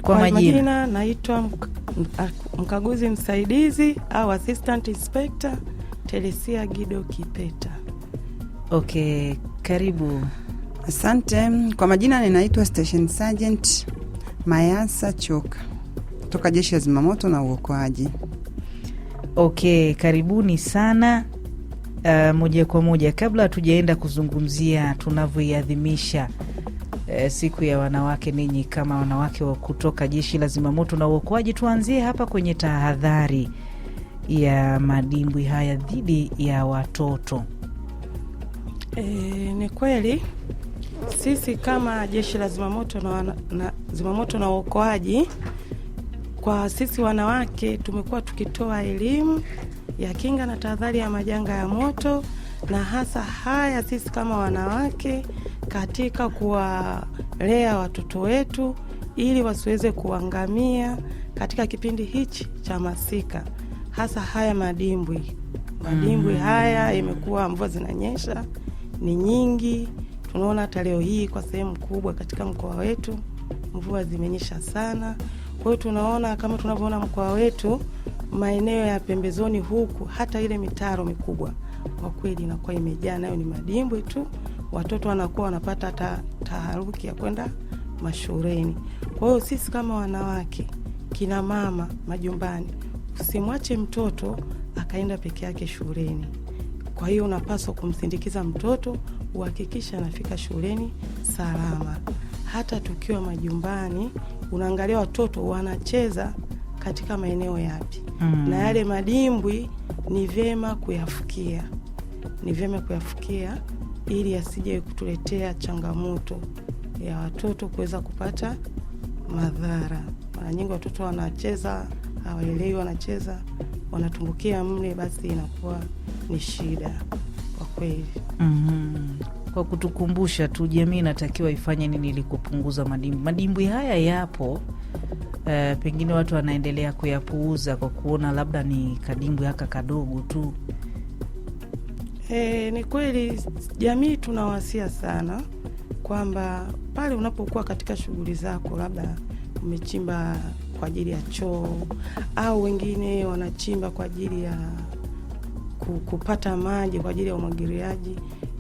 Kwa majina naitwa mkaguzi msaidizi au assistant inspector Teresia Gido Kipeta. Okay, karibu. Asante. Kwa majina ninaitwa Station Sergeant Mayasa Choka kutoka Jeshi la Zimamoto na Uokoaji. Okay, karibuni sana. Moja kwa moja, kabla hatujaenda kuzungumzia tunavyoiadhimisha siku ya wanawake, ninyi kama wanawake wa kutoka Jeshi la Zimamoto na Uokoaji, tuanzie hapa kwenye tahadhari ya madimbwi haya dhidi ya watoto. Ni kweli sisi kama Jeshi la Zimamoto na Uokoaji, kwa sisi wanawake tumekuwa tukitoa elimu ya kinga na tahadhari ya majanga ya moto, na hasa haya sisi kama wanawake katika kuwalea watoto wetu ili wasiweze kuangamia katika kipindi hichi cha masika. Hasa haya madimbwi haya, imekuwa mvua zinanyesha ni nyingi. Tunaona hata leo hii kwa sehemu kubwa katika mkoa wetu mvua zimenyesha sana. Kwa hiyo tunaona kama tunavyoona mkoa wetu, maeneo ya pembezoni huku, hata ile mitaro mikubwa kwa kweli inakuwa imejaa, nayo ni madimbwi tu. Watoto wanakuwa wanapata hata taharuki ya kwenda mashuleni. Kwa hiyo sisi kama wanawake, kina mama majumbani, usimwache mtoto akaenda peke yake shuleni. Kwa hiyo unapaswa kumsindikiza mtoto, uhakikisha anafika shuleni salama. Hata tukiwa majumbani, unaangalia watoto wanacheza katika maeneo yapi. Na yale madimbwi ni vyema kuyafukia. Ili asije kutuletea changamoto ya watoto kuweza kupata madhara. Mara nyingi watoto wanacheza, hawaelewi wanacheza, wanatumbukia mle, basi inakuwa ni shida kwa kweli. Kwa kutukumbusha tu, jamii inatakiwa ifanye nini ili kupunguza madimbwi? Madimbwi haya yapo, pengine watu wanaendelea kuyapuuza kwa kuona labda ni kadimbwi haka kadogo tu. Ni kweli jamii tunawasia sana kwamba pale unapokuwa katika shughuli zako, labda umechimba kwa ajili ya choo au wengine wanachimba kwa ajili ya kupata maji kwa ajili ya umwagiliaji,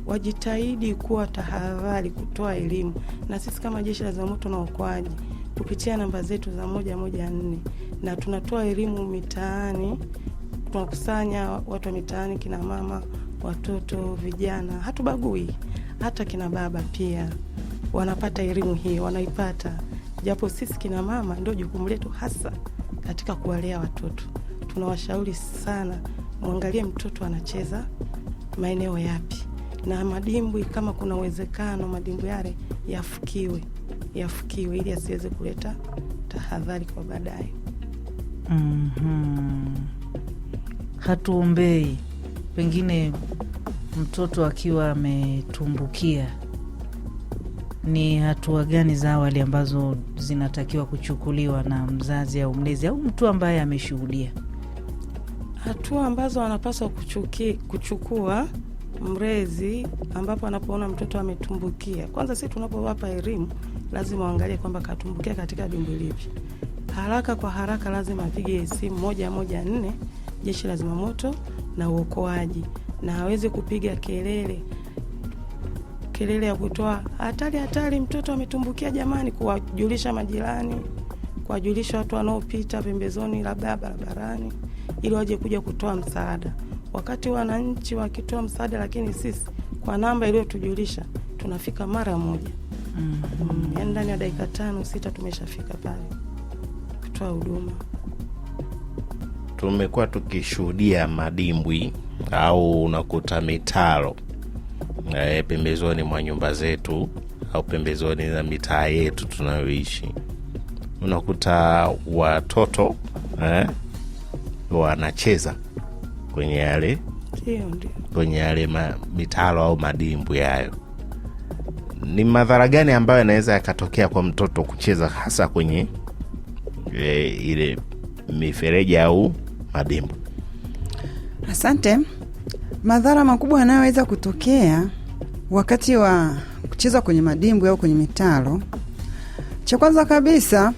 wajitahidi kuwa tahadhari, kutoa elimu. Na sisi kama Jeshi la Zimamoto na Uokoaji kupitia namba zetu za 114 na tunatoa elimu mitaani, tunakusanya watu wa mitaani, kina mama, watoto, vijana, hatubagui, hata kina baba pia wanapata elimu hii, wanaipata. Japo sisi kina mama ndio jukumu letu hasa katika kuwalea watoto. Tunawashauri sana muangalie mtoto anacheza maeneo yapi, na madimbwi kama kuna uwezekano madimbwi yale yafukiwe ili asiweze kuleta tahadhari kwa baadaye. Hatuombei pengine mtoto akiwa ametumbukia, ni hatua gani za awali ambazo zinatakiwa kuchukuliwa na mzazi au mlezi au mtu ambaye ameshuhudia? Hatua ambazo anapaswa kuchukua mlezi ambapo anapoona mtoto ametumbukia, kwanza sisi tunapowapa elimu lazima waangalie kwamba katumbukia katika dimbwi lipi. Haraka kwa haraka lazima apige simu 114 Jeshi la Zimamoto na Uokoaji, na aweze kupiga kelele ya kutoa hatari, mtoto ametumbukia jamani, kuwajulisha majirani, kuwajulisha watu wanaopita pembezoni labda barabarani, ili waje kuja kutoa msaada. Wakati wananchi wakitoa msaada, lakini sisi kwa namba iliyotujulisha tunafika mara moja. Ndani ya dakika 5-6 tumeshafika pale kutoa huduma. Tumekuwa tukishuhudia madimbwi au unakuta mitaro pembezoni mwa nyumba zetu au pembezoni na mitaa yetu tunayoishi. Unakuta watoto wanacheza kwenye yale mitaro au madimbwi hayo. Ni madhara gani ambayo yanaweza yakatokea kwa mtoto kucheza hasa kwenye ile mifereji au madimbwi? Asante. Madhara makubwa yanayoweza kutokea wakati wa kucheza kwenye madimbwi au kwenye mitaro, cha kwanza kabisa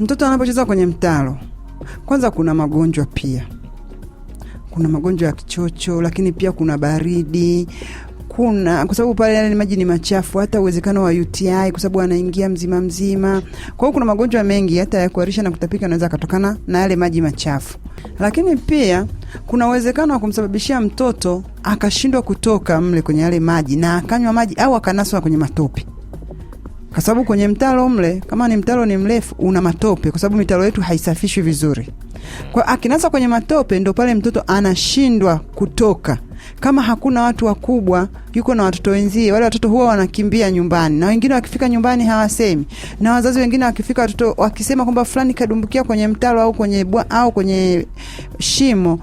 Mtoto anapocheza kwenye mtaro, kwanza kuna magonjwa pia. Kuna magonjwa ya kichocho, lakini pia kuna baridi. Kwa sababu pale yale maji ni machafu, hata uwezekano wa UTI kwa sababu anaingia mzima. Kwa hiyo kuna magonjwa mengi hata ya kuharisha na kutapika yanaweza kutokana na yale maji machafu. Lakini pia kuna uwezekano wa kumsababishia mtoto akashindwa kutoka mle kwenye yale maji na akanywa maji au akanaswa kwenye matope. Kwa sababu kwenye mtaro mle, kama ni mtaro ni mrefu, una matope kwa sababu mitaro yetu haisafishwi vizuri. Kwa akinasa kwenye matope ndio pale mtoto anashindwa kutoka. Kama hakuna watu wakubwa, yuko na watoto wenzie, wale watoto huwa wanakimbia nyumbani. Na wengine wakifika nyumbani hawasemi. Na wazazi wengine wakifika watoto wakisema kwamba fulani kadumbukia kwenye mtaro au kwenye shimo,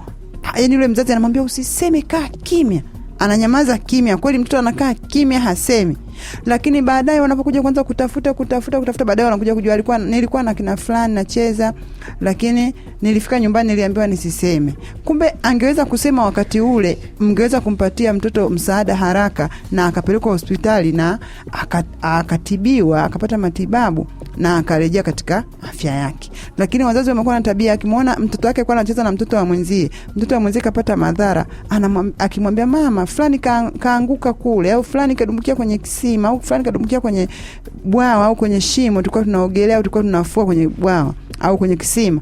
yaani yule mzazi anamwambia usiseme, kaa kimya. Ananyamaza kimya. Kweli mtoto anakaa kimya, hasemi. Lakini baadaye wanapokuja kwanza kutafuta baadaye wanakuja kujua nilikuwa na kina fulani nacheza, lakini nilifika nyumbani niliambiwa nisiseme. Kumbe angeweza kusema wakati ule, mngeweza kumpatia mtoto msaada haraka na akapelekwa hospitali na akatibiwa, akapata matibabu na akarejea katika afya yake. Lakini wazazi wamekuwa na tabia, akimwona mtoto wake kwa anacheza na mtoto wa mwenzie kapata madhara, akimwambia mama fulani kaanguka kule, au fulani kadumbukia kwenye kisima, au fulani kadumbukia kwenye bwawa au kwenye shimo, tulikuwa tunaogelea au tulikuwa tunafua kwenye bwawa au kwenye kisima,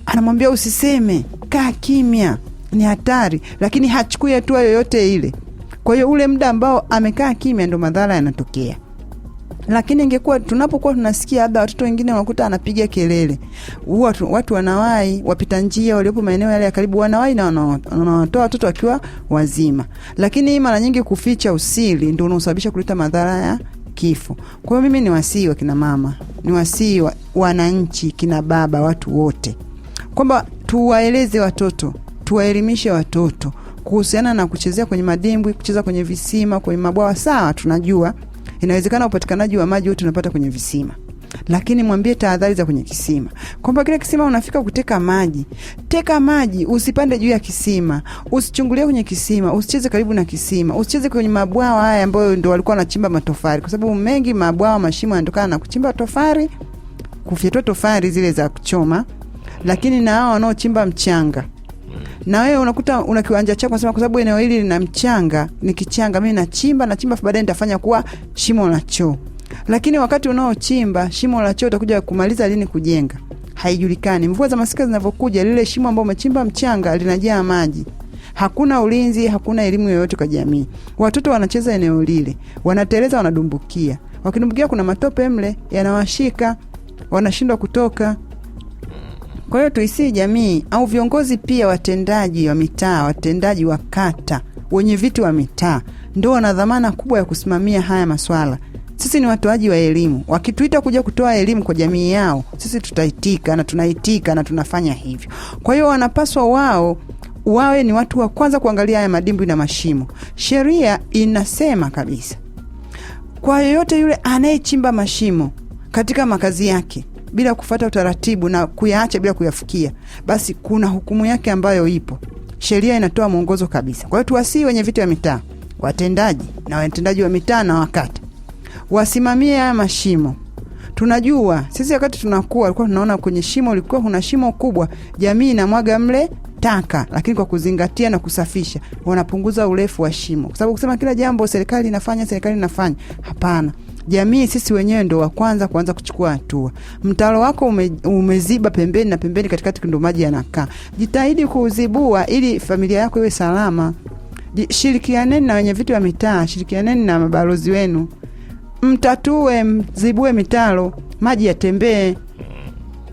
anamwambia usiseme, kaa kimya, ni hatari, lakini hachukui hatua yoyote ile. Kwa hiyo ule muda ambao amekaa kimya ndio madhara yanatokea. Lakini ingekuwa tunapokuwa tunasikia labda watoto wengine wanakuta anapiga kelele, watu wanawai, wapita njia waliopo maeneo yale ya karibu wanawai na wanatoa watoto wakiwa wazima. Lakini mara nyingi kuficha usiri ndio unaosababisha kuleta madhara ya kifo. Kwa hiyo mimi ni wasii wa kina mama, ni wasii wananchi, kina baba, watu wote, kwamba tuwaeleze watoto, tuwaelimishe watoto kuhusiana na kuchezea kwenye madimbwi, kucheza kwenye visima, kwenye mabwawa. Sawa, tunajua inawezekana upatikanaji wa maji wote unapata kwenye visima, lakini mwambie tahadhari za kwenye kisima, kwamba kile kisima unafika kuteka maji, teka maji, usipande juu ya kisima, usichungulie kwenye kisima, usicheze karibu na kisima, usicheze kwenye mabwawa haya ambayo ndio walikuwa wanachimba matofali, kwa sababu mengi mabwawa, mashimo yanatokana na kuchimba tofali, kufyatua tofali zile za kuchoma. Lakini na hao wanaochimba mchanga, na wewe unakuta una kiwanja chako, unasema kwa sababu eneo hili lina mchanga, ni kichanga, mimi nachimba baadaye nitafanya kuwa shimo la choo. Lakini wakati unaochimba shimo la choo utakuja kumaliza lini kujenga? Haijulikani. Mvua za masika zinavyokuja, lile shimo ambalo umechimba mchanga linajaa maji. Hakuna ulinzi, hakuna elimu yoyote kwa jamii. Watoto wanacheza eneo lile, wanateleza, wanadumbukia. Wakidumbukia kuna matope mle, yanawashika, wanashindwa kutoka. Kwa hiyo tuisi jamii au viongozi pia, watendaji wa mitaa, watendaji wa kata, wenye viti wa mitaa ndio wana dhamana kubwa ya kusimamia haya maswala. Sisi ni watoaji wa elimu. Wakituita kuja kutoa elimu kwa jamii yao, sisi tutaitika na tunaitika na tunafanya hivyo. Kwa hiyo wanapaswa wawe ni watu wa kwanza kuangalia haya madimbwi na mashimo. Sheria inasema kabisa, kwa yoyote yule anayechimba mashimo katika makazi yake bila kufuata utaratibu na kuyaacha bila kuyafikia, basi kuna hukumu yake ambayo ipo. Sheria inatoa mwongozo kabisa. Kwa hiyo tuwasii wenye viti wa mitaa, watendaji wa mitaa na wakata, wasimamie haya mashimo. Tunajua sisi wakati tunakuwa alikuwa tunaona kwenye shimo ulikuwa kuna shimo kubwa, jamii inamwaga mle taka, lakini kwa kuzingatia na kusafisha wanapunguza urefu wa shimo. Kwa sababu kusema kila jambo serikali inafanya, hapana. Jamii sisi wenyewe ndio wa kwanza kuanza kuchukua hatua. Mtaro wako umeziba pembeni na pembeni, katikati ndio maji yanakaa. Jitahidi kuuzibua ili familia yako iwe salama. Shirikianeni na wenye viti wa mitaa, shirikianeni na mabalozi wenu. Mtatue, mzibue mitaro, maji yatembee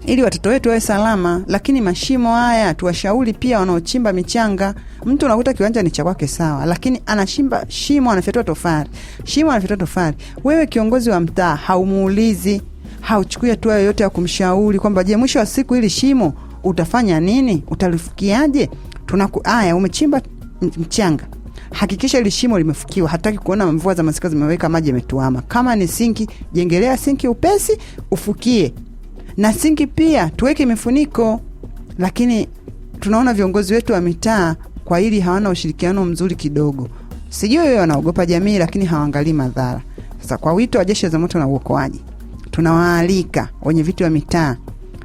ili watoto wetu wawe salama. Lakini mashimo haya tuwashauri pia wanaochimba michanga. Mtu unakuta kiwanja ni cha kwake sawa, lakini anachimba shimo, anafyatua tofali. Wewe kiongozi wa mtaa haumuulizi, hauchukui hatua yoyote ya kumshauri kwamba je, mwisho wa siku hili shimo utafanya nini? Utalifukiaje? Umechimba mchanga, hakikisha ile shimo limefukiwa. Hataki kuona mvua za masika zimeweka maji yametuama. Kama ni sinki, jengelea sinki upesi, ufukie. Na sinki pia tuweke mifuniko. Lakini tunaona viongozi wetu wa mitaa kwa hili hawana ushirikiano mzuri kidogo. Sijui wao wanaogopa jamii, lakini hawaangalii madhara. Sasa kwa wito wa Jeshi la Zimamoto na Uokoaji, tunawaalika wenye viti wa mitaa,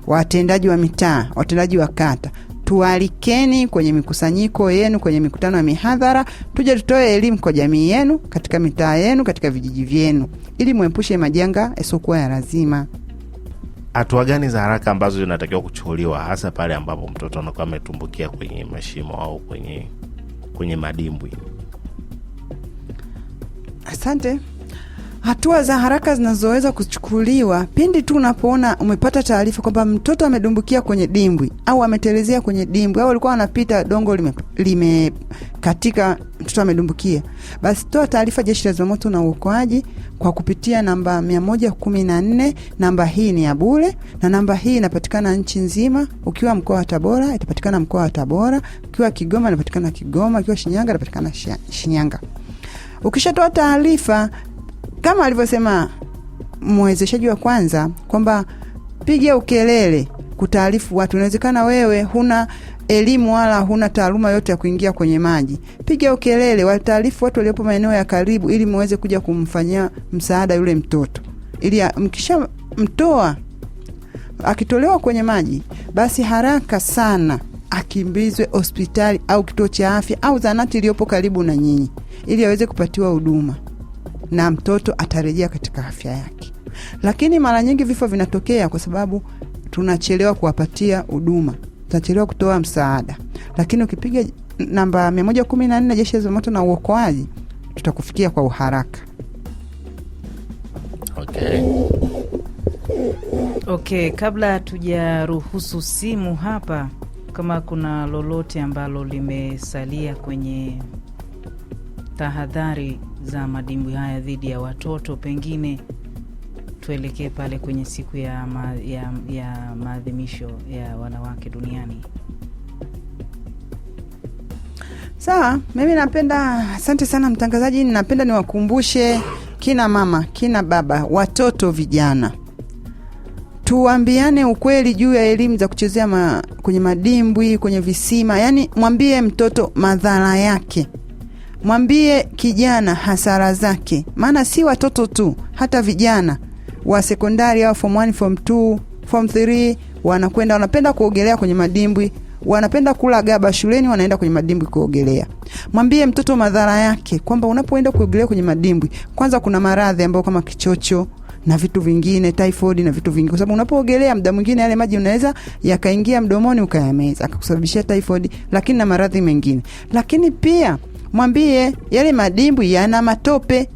watendaji wa mitaa, watendaji wa kata, tualikeni kwenye mikusanyiko yenu, kwenye mikutano ya mihadhara, tuje tutoe elimu kwa jamii yenu, katika mitaa yenu, katika vijiji vyenu, ili muepushe majanga yasiokuwa ya lazima. Hatua gani za haraka ambazo zinatakiwa kuchukuliwa hasa pale ambapo mtoto anakuwa ametumbukia kwenye mashimo au kwenye madimbwi? Asante. Hatua za haraka zinazoweza kuchukuliwa pindi tu unapoona umepata taarifa kwamba mtoto amedumbukia kwenye dimbwi au ametelezea kwenye dimbwi au alikuwa anapita dongo katika mtoto amedumbukia, basi toa taarifa Jeshi la Zimamoto na Uokoaji kwa kupitia namba 114. Namba hii ni ya bure na namba hii inapatikana nchi nzima. Ukiwa mkoa wa Tabora itapatikana mkoa wa Tabora, ukiwa Kigoma inapatikana Kigoma, ukiwa Shinyanga inapatikana Shinyanga. Ukishatoa taarifa kama alivyosema mwezeshaji wa kwanza kwamba piga ukelele kutaarifu watu. Inawezekana wewe huna elimu wala huna taaluma yote ya kuingia kwenye maji. Piga ukelele, wataarifu watu waliopo maeneo ya karibu ili muweze kuja kumfanyia msaada yule mtoto. Ili mkisha mtoa akitolewa kwenye maji, basi haraka sana akimbizwe hospitali au kituo cha afya au zahanati iliyopo karibu na nyinyi ili aweze kupatiwa huduma na mtoto atarejea katika afya yake. Lakini mara nyingi vifo vinatokea kwa sababu tunachelewa kuwapatia huduma, tunachelewa kutoa msaada. Lakini ukipiga namba 114 Jeshi la Zimamoto na Uokoaji, tutakufikia kwa uharaka. Okay, kabla tujaruhusu simu hapa, kama kuna lolote ambalo limesalia kwenye tahadhari za madimbwi haya dhidi ya watoto, pengine tuelekee pale kwenye siku ya maadhimisho ya wanawake duniani. Sawa, mimi napenda, asante sana mtangazaji, napenda niwakumbushe kina mama, kina baba, watoto, vijana. Tuambiane ukweli juu ya elimu za kuchezea kwenye madimbwi, kwenye visima. Yaani mwambie mtoto madhara yake. Mwambie kijana hasara zake. Maana si watoto tu, hata vijana wa sekondari au form 1, form 2, form 3 wanapenda kuogelea kwenye madimbwi, wanapenda kula gaba shuleni, wanaenda kwenye madimbwi kuogelea. Mwambie mtoto madhara yake kwamba unapoenda kuogelea kwenye madimbwi, kwanza kuna maradhi ambayo kama kichocho na vitu vingine, typhoid na vitu vingine. Kwa sababu unapoogelea muda mwingine yale maji unaweza yakaingia mdomoni ukayameza akakusababishia typhoid, lakini na maradhi mengine. Lakini pia mwambie yale madimbwi yana matope.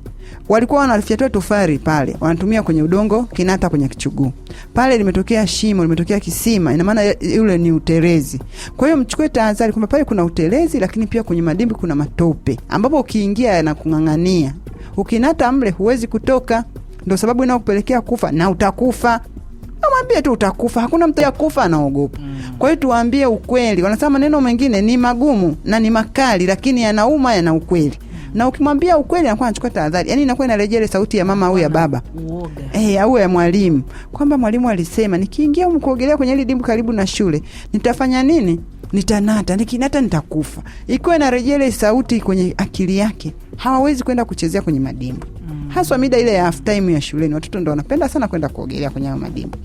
Walikuwa wanafyatua tofari pale, wanatumia kwenye udongo, kinata kwenye kichuguu. Pale limetokea shimo, limetokea kisima, ina maana yule ni utelezi. Kwa hiyo mchukue tahadhari kwamba pale kuna utelezi, lakini pia kwenye madimbwi kuna matope ambapo ukiingia yanakungangania. Ukinata mle huwezi kutoka. Ndio sababu inakupelekea kufa na utakufa. Mwambie tu utakufa, hakuna mtu ya kufa anaogopa. Kwa hiyo tuwaambie ukweli. Wanasema maneno mengine ni magumu na ni makali, lakini yanauma, yana ukweli. Na ukimwambia ukweli anakuwa anachukua tahadhari. Yaani inakuwa inarejea ile sauti ya mama au ya baba. Au ya mwalimu. Kwamba mwalimu alisema nikiingia kuogelea kwenye ile dimbwi karibu na shule, nitafanya nini? Nitanata, nikinata nitakufa. Ikiwa inarejea ile sauti kwenye akili yake, hawawezi kwenda kuchezea kwenye madimbwi. Haswa mida ile ya half time ya shuleni, watoto ndio wanapenda sana kwenda kuogelea kwenye madimbwi.